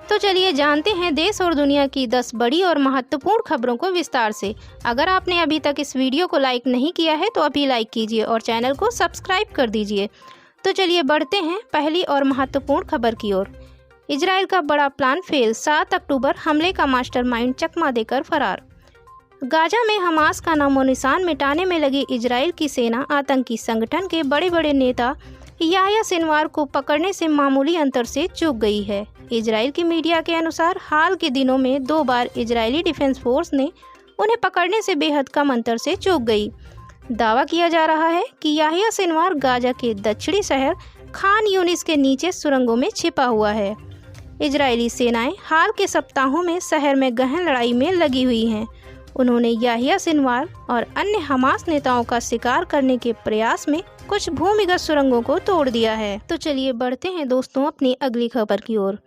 तो चलिए जानते हैं देश और दुनिया की 10 बड़ी और महत्वपूर्ण खबरों को विस्तार से। अगर आपने अभी तक इस वीडियो को लाइक नहीं किया है तो अभी लाइक कीजिए और चैनल को सब्सक्राइब कर दीजिए। तो चलिए बढ़ते हैं पहली और महत्वपूर्ण खबर की ओर। इजराइल का बड़ा प्लान फेल, 7 अक्टूबर हमले का मास्टरमाइंड चकमा देकर फरार। गाजा में हमास का नामो निशान मिटाने में लगी इजराइल की सेना आतंकी संगठन के बड़े बड़े नेता याह्या सिनवार को पकड़ने से मामूली अंतर से चूक गई है। इजराइल की मीडिया के अनुसार हाल के दिनों में 2 बार इजरायली डिफेंस फोर्स ने उन्हें पकड़ने से बेहद कम अंतर से चूक गई। दावा किया जा रहा है कि याह्या सिनवार गाजा के दक्षिणी शहर खान यूनिस के नीचे सुरंगों में छिपा हुआ है। इजरायली सेनाएं हाल के सप्ताहों में शहर में गहन लड़ाई में लगी हुई हैं। उन्होंने याह्या सिनवार और अन्य हमास नेताओं का शिकार करने के प्रयास में कुछ भूमिगत सुरंगों को तोड़ दिया है। तो चलिए बढ़ते हैं दोस्तों अपनी अगली खबर की ओर।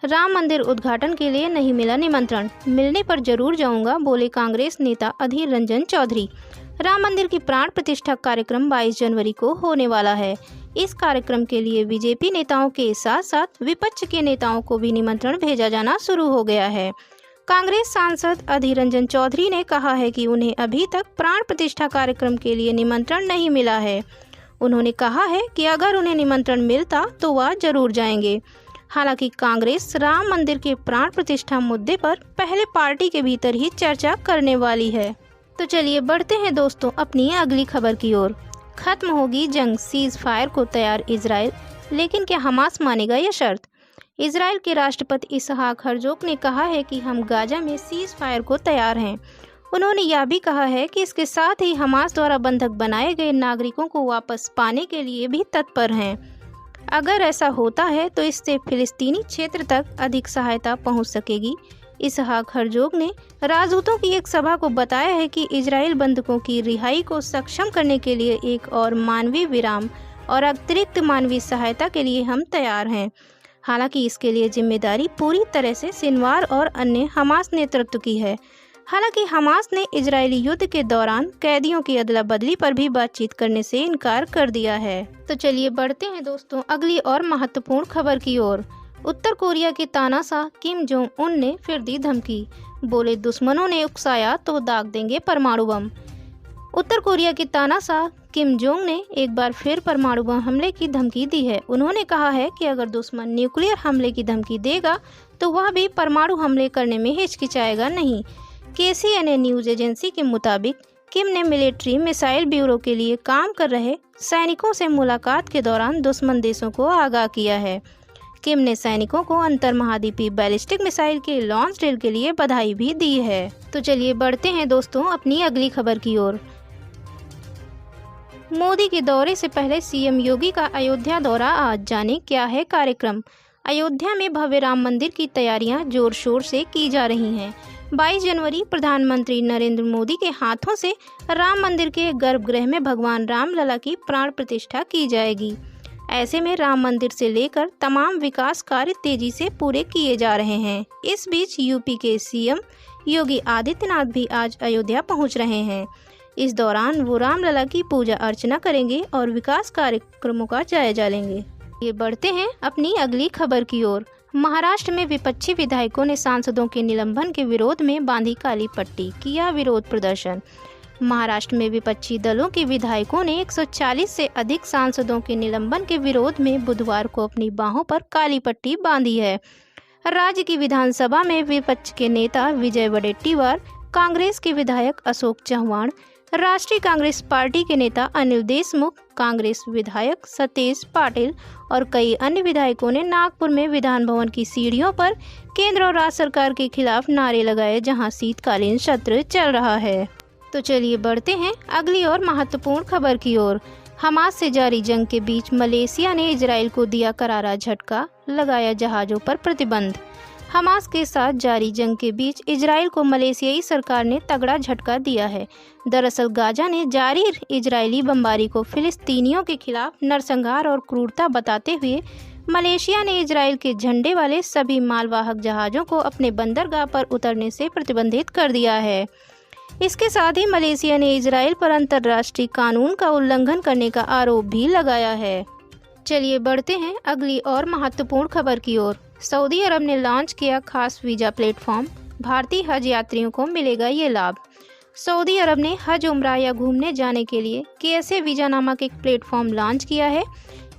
राम मंदिर उद्घाटन के लिए नहीं मिला निमंत्रण, मिलने पर जरूर जाऊंगा, बोले कांग्रेस नेता अधीर रंजन चौधरी। राम मंदिर की प्राण प्रतिष्ठा कार्यक्रम 22 जनवरी को होने वाला है। इस कार्यक्रम के लिए बीजेपी नेताओं के साथ साथ विपक्ष के नेताओं को भी निमंत्रण भेजा जाना शुरू हो गया है। कांग्रेस सांसद अधीर रंजन चौधरी ने कहा है कि उन्हें अभी तक प्राण प्रतिष्ठा कार्यक्रम के लिए निमंत्रण नहीं मिला है। उन्होंने कहा है कि अगर उन्हें निमंत्रण मिलता तो वह जरूर जाएंगे। हालांकि कांग्रेस राम मंदिर के प्राण प्रतिष्ठा मुद्दे पर पहले पार्टी के भीतर ही चर्चा करने वाली है। तो चलिए बढ़ते हैं दोस्तों अपनी अगली खबर की ओर। खत्म होगी जंग, सीज फायर को तैयार इजराइल, लेकिन क्या हमास मानेगा यह शर्त? इजराइल के राष्ट्रपति इसहाक हर्जोग ने कहा है कि हम गाजा में सीज फायर को तैयार हैं। उन्होंने यह भी कहा है कि इसके साथ ही हमास द्वारा बंधक बनाए गए नागरिकों को वापस पाने के लिए भी तत्पर हैं। अगर ऐसा होता है तो इससे फिलिस्तीनी क्षेत्र तक अधिक सहायता पहुंच सकेगी। इसहाक हर्जोग ने राजदूतों की एक सभा को बताया है कि इजराइल बंधकों की रिहाई को सक्षम करने के लिए एक और मानवीय विराम और अतिरिक्त मानवीय सहायता के लिए हम तैयार हैं। हालांकि इसके लिए जिम्मेदारी पूरी तरह से सिनवार और अन्य हमास नेतृत्व की है। हालांकि हमास ने इजरायली युद्ध के दौरान कैदियों की अदला बदली पर भी बातचीत करने से इनकार कर दिया है। तो चलिए बढ़ते हैं दोस्तों अगली और महत्वपूर्ण खबर की ओर। उत्तर कोरिया के तानाशाह किम जोंग उन ने फिर दी धमकी, बोले दुश्मनों ने उकसाया तो दाग देंगे परमाणु बम। उत्तर कोरिया के तानाशाह किम जोंग ने एक बार फिर परमाणु बम हमले की धमकी दी है। उन्होंने कहा है कि अगर दुश्मन न्यूक्लियर हमले की धमकी देगा तो वह भी परमाणु हमले करने में हिचकिचाएगा नहीं। KCNA न्यूज एजेंसी के मुताबिक किम ने मिलिट्री मिसाइल ब्यूरो के लिए काम कर रहे सैनिकों से मुलाकात के दौरान दुश्मन देशों को आगाह किया है। किम ने सैनिकों को अंतर महाद्वीपीय बैलिस्टिक मिसाइल के लॉन्च ड्रिल के लिए बधाई भी दी है। तो चलिए बढ़ते हैं दोस्तों अपनी अगली खबर की ओर। मोदी के दौरे से पहले सीएम योगी का अयोध्या दौरा आज, जाने क्या है कार्यक्रम। अयोध्या में भव्य राम मंदिर की तैयारियां जोर शोर से की जा रही हैं। 22 जनवरी प्रधानमंत्री नरेंद्र मोदी के हाथों से राम मंदिर के गर्भगृह में भगवान राम लला की प्राण प्रतिष्ठा की जाएगी। ऐसे में राम मंदिर से लेकर तमाम विकास कार्य तेजी से पूरे किए जा रहे हैं। इस बीच यूपी के सीएम योगी आदित्यनाथ भी आज अयोध्या पहुंच रहे हैं। इस दौरान वो रामलला की पूजा अर्चना करेंगे और विकास कार्यक्रमों का जायजा लेंगे। ये बढ़ते हैं अपनी अगली खबर की ओर। महाराष्ट्र में विपक्षी विधायकों ने सांसदों के निलंबन के विरोध में बांधी काली पट्टी, किया विरोध प्रदर्शन। महाराष्ट्र में विपक्षी दलों के विधायकों ने 140 से अधिक सांसदों के निलंबन के विरोध में बुधवार को अपनी बाहों पर काली पट्टी बांधी है। राज्य की विधानसभा में विपक्ष के नेता विजय वडेट्टीवार, कांग्रेस के विधायक अशोक चव्हाण, राष्ट्रीय कांग्रेस पार्टी के नेता अनिल देशमुख, कांग्रेस विधायक सतेज पाटिल और कई अन्य विधायकों ने नागपुर में विधान भवन की सीढ़ियों पर केंद्र और राज्य सरकार के खिलाफ नारे लगाए, जहां शीतकालीन सत्र चल रहा है। तो चलिए बढ़ते हैं अगली और महत्वपूर्ण खबर की ओर। हमास से जारी जंग के बीच मलेशिया ने इजराइल को दिया करारा झटका, लगाया जहाजों पर प्रतिबंध। हमास के साथ जारी जंग के बीच इजराइल को मलेशियाई सरकार ने तगड़ा झटका दिया है। दरअसल गाजा ने जारी इजरायली बमबारी को फिलिस्तीनियों के खिलाफ नरसंहार और क्रूरता बताते हुए मलेशिया ने इजराइल के झंडे वाले सभी मालवाहक जहाज़ों को अपने बंदरगाह पर उतरने से प्रतिबंधित कर दिया है। इसके साथ ही मलेशिया ने इजराइल पर अंतर्राष्ट्रीय कानून का उल्लंघन करने का आरोप भी लगाया है। चलिए बढ़ते हैं अगली और महत्वपूर्ण खबर की ओर। सऊदी अरब ने लॉन्च किया खास वीज़ा प्लेटफॉर्म, भारतीय हज यात्रियों को मिलेगा ये लाभ। सऊदी अरब ने हज, उम्रा या घूमने जाने के लिए KSA वीज़ा नामक एक प्लेटफॉर्म लॉन्च किया है।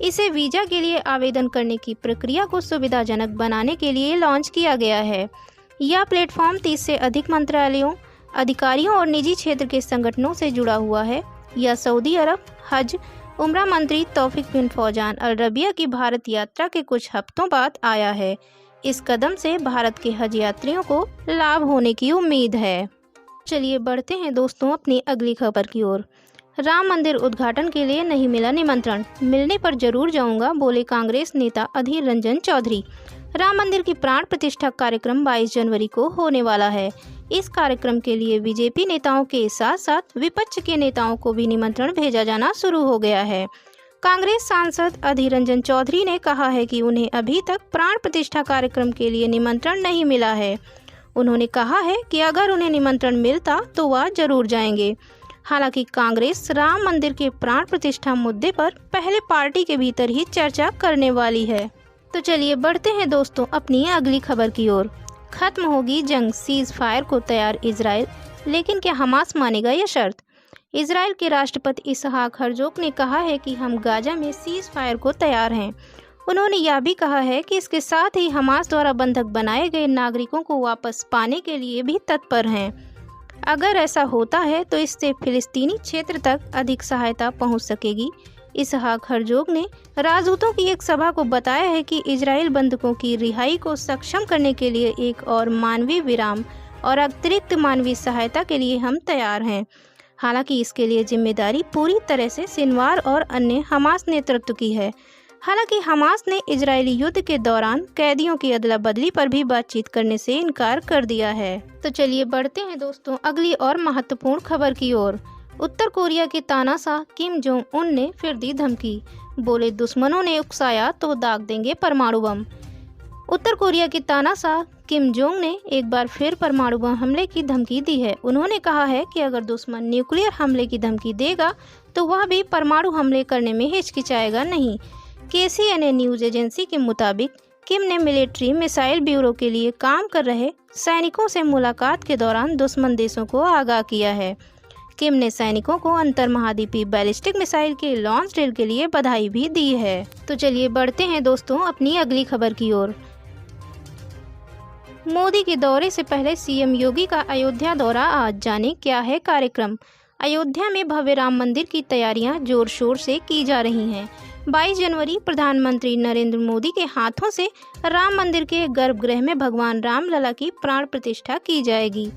इसे वीज़ा के लिए आवेदन करने की प्रक्रिया को सुविधाजनक बनाने के लिए लॉन्च किया गया है। यह प्लेटफॉर्म 30 से अधिक मंत्रालयों, अधिकारियों और निजी क्षेत्र के संगठनों से जुड़ा हुआ है। यह सऊदी अरब हज उम्रा मंत्री तौफीक बिन फौजान अल रबिया की भारत यात्रा के कुछ हफ्तों बाद आया है। इस कदम से भारत के हज यात्रियों को लाभ होने की उम्मीद है। चलिए बढ़ते हैं दोस्तों अपनी अगली खबर की ओर। राम मंदिर उद्घाटन के लिए नहीं मिला निमंत्रण, मिलने पर जरूर जाऊंगा, बोले कांग्रेस नेता अधीर रंजन चौधरी। राम मंदिर की प्राण प्रतिष्ठा कार्यक्रम 22 जनवरी को होने वाला है। इस कार्यक्रम के लिए बीजेपी नेताओं के साथ साथ विपक्ष के नेताओं को भी निमंत्रण भेजा जाना शुरू हो गया है। कांग्रेस सांसद अधीर रंजन चौधरी ने कहा है कि उन्हें अभी तक प्राण प्रतिष्ठा कार्यक्रम के लिए निमंत्रण नहीं मिला है। उन्होंने कहा है कि अगर उन्हें निमंत्रण मिलता तो वह जरूर जाएंगे। हालांकि कांग्रेस राम मंदिर के प्राण प्रतिष्ठा मुद्दे पर पहले पार्टी के भीतर ही चर्चा करने वाली है। तो चलिए बढ़ते हैं दोस्तों अपनी अगली खबर की ओर। खत्म होगी जंग, सीज फायर को तैयार इजराइल, लेकिन क्या हमास मानेगा यह शर्त? इजराइल के राष्ट्रपति इसहाक हर्जोग ने कहा है कि हम गाजा में सीज फायर को तैयार हैं। उन्होंने यह भी कहा है कि इसके साथ ही हमास द्वारा बंधक बनाए गए नागरिकों को वापस पाने के लिए भी तत्पर हैं। अगर ऐसा होता है तो इससे फिलिस्तीनी क्षेत्र तक अधिक सहायता पहुंच सकेगी। इसहाक हर्जोग ने राजदूतों की एक सभा को बताया है कि इजराइल बंधकों की रिहाई को सक्षम करने के लिए एक और मानवीय विराम और अतिरिक्त मानवीय सहायता के लिए हम तैयार हैं। हालांकि इसके लिए जिम्मेदारी पूरी तरह से सिनवार और अन्य हमास नेतृत्व की है। हालांकि हमास ने इजरायली युद्ध के दौरान कैदियों की अदला बदली पर भी बातचीत करने से इनकार कर दिया है। तो चलिए बढ़ते हैं दोस्तों अगली और महत्वपूर्ण खबर की ओर। उत्तर कोरिया के तानाशाह किम जोंग उन ने फिर दी धमकी, बोले दुश्मनों ने उकसाया तो दाग देंगे परमाणु बम। उत्तर कोरिया के तानाशाह किम जोंग ने एक बार फिर परमाणु बम हमले की धमकी दी है। उन्होंने कहा है कि अगर दुश्मन न्यूक्लियर हमले की धमकी देगा तो वह भी परमाणु हमले करने में हिचकिचाएगा नहीं। KCNA न्यूज एजेंसी के मुताबिक किम ने मिलिट्री मिसाइल ब्यूरो के लिए काम कर रहे सैनिकों से मुलाकात के दौरान दुश्मन देशों को आगाह किया है। किम ने सैनिकों को अंतर महाद्वीपीय बैलिस्टिक मिसाइल के लॉन्च ड्रिल के लिए बधाई भी दी है। तो चलिए बढ़ते हैं दोस्तों अपनी अगली खबर की ओर। मोदी के दौरे से पहले CM योगी का अयोध्या दौरा आज, जाने क्या है कार्यक्रम। अयोध्या में भव्य राम मंदिर की तैयारियां जोर शोर से की जा रही हैं। 22 जनवरी प्रधानमंत्री नरेंद्र मोदी के हाथों से राम मंदिर के गर्भगृह में भगवान राम लला की प्राण प्रतिष्ठा की जाएगी।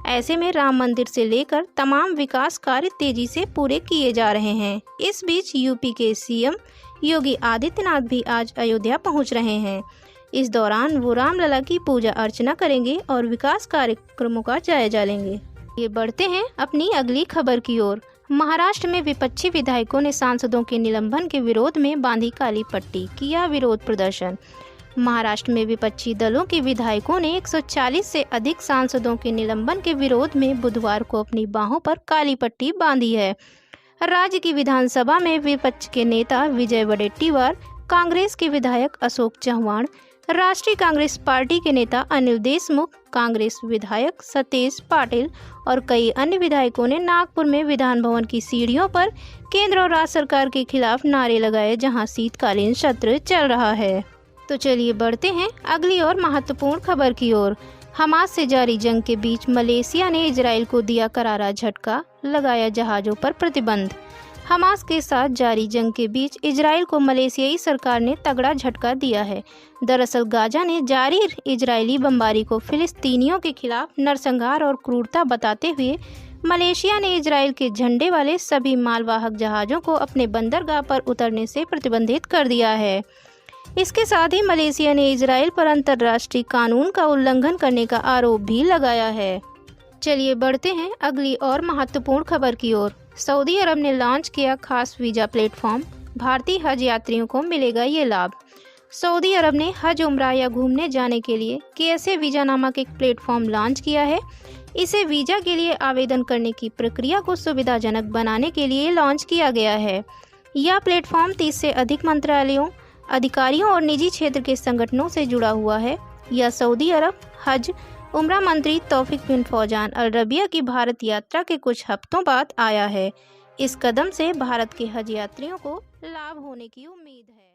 ऐसे में राम मंदिर से लेकर तमाम विकास कार्य तेजी से पूरे किए जा रहे हैं। इस बीच यूपी के CM योगी आदित्यनाथ भी आज अयोध्या पहुंच रहे हैं। इस दौरान वो रामलला की पूजा अर्चना करेंगे और विकास कार्यक्रमों का जायजा लेंगे। ये बढ़ते हैं अपनी अगली खबर की ओर। महाराष्ट्र में विपक्षी विधायकों ने सांसदों के निलंबन के विरोध में बांधी काली पट्टी, किया विरोध प्रदर्शन। महाराष्ट्र में विपक्षी दलों के विधायकों ने 140 से अधिक सांसदों के निलंबन के विरोध में बुधवार को अपनी बाहों पर काली पट्टी बांधी है। राज्य की विधानसभा में विपक्ष के नेता विजय वडेट्टीवार, कांग्रेस के विधायक अशोक चव्हाण, राष्ट्रीय कांग्रेस पार्टी के नेता अनिल देशमुख, कांग्रेस विधायक सतेज पाटिल और कई अन्य विधायकों ने नागपुर में विधान भवन की सीढ़ियों पर केंद्र और राज्य सरकार के खिलाफ नारे लगाए, जहां शीतकालीन सत्र चल रहा है। तो चलिए बढ़ते हैं अगली और महत्वपूर्ण खबर की ओर। हमास से जारी जंग के बीच मलेशिया ने इजराइल को दिया करारा झटका, लगाया जहाजों पर प्रतिबंध। हमास के साथ जारी जंग के बीच इजराइल को मलेशियाई सरकार ने तगड़ा झटका दिया है। दरअसल गाजा ने जारी इजरायली बमबारी को फिलिस्तीनियों के खिलाफ नरसंहार और क्रूरता बताते हुए मलेशिया ने इजराइल के झंडे वाले सभी मालवाहक जहाज़ों को अपने बंदरगाह पर उतरने से प्रतिबंधित कर दिया है। इसके साथ ही मलेशिया ने इजराइल पर अंतर्राष्ट्रीय कानून का उल्लंघन करने का आरोप भी लगाया है। चलिए बढ़ते हैं अगली और महत्वपूर्ण खबर की ओर। सऊदी अरब ने लॉन्च किया खास वीज़ा प्लेटफॉर्म, भारतीय हज यात्रियों को मिलेगा ये लाभ। सऊदी अरब ने हज, उम्रा या घूमने जाने के लिए KSA वीज़ा नामक एक प्लेटफॉर्म लॉन्च किया है। इसे वीज़ा के लिए आवेदन करने की प्रक्रिया को सुविधाजनक बनाने के लिए लॉन्च किया गया है। यह प्लेटफॉर्म 30 से अधिक मंत्रालयों, अधिकारियों और निजी क्षेत्र के संगठनों से जुड़ा हुआ है। यह सऊदी अरब हज उम्रा मंत्री तौफीक बिन फौजान अल रबिया की भारत यात्रा के कुछ हफ्तों बाद आया है। इस कदम से भारत के हज यात्रियों को लाभ होने की उम्मीद है।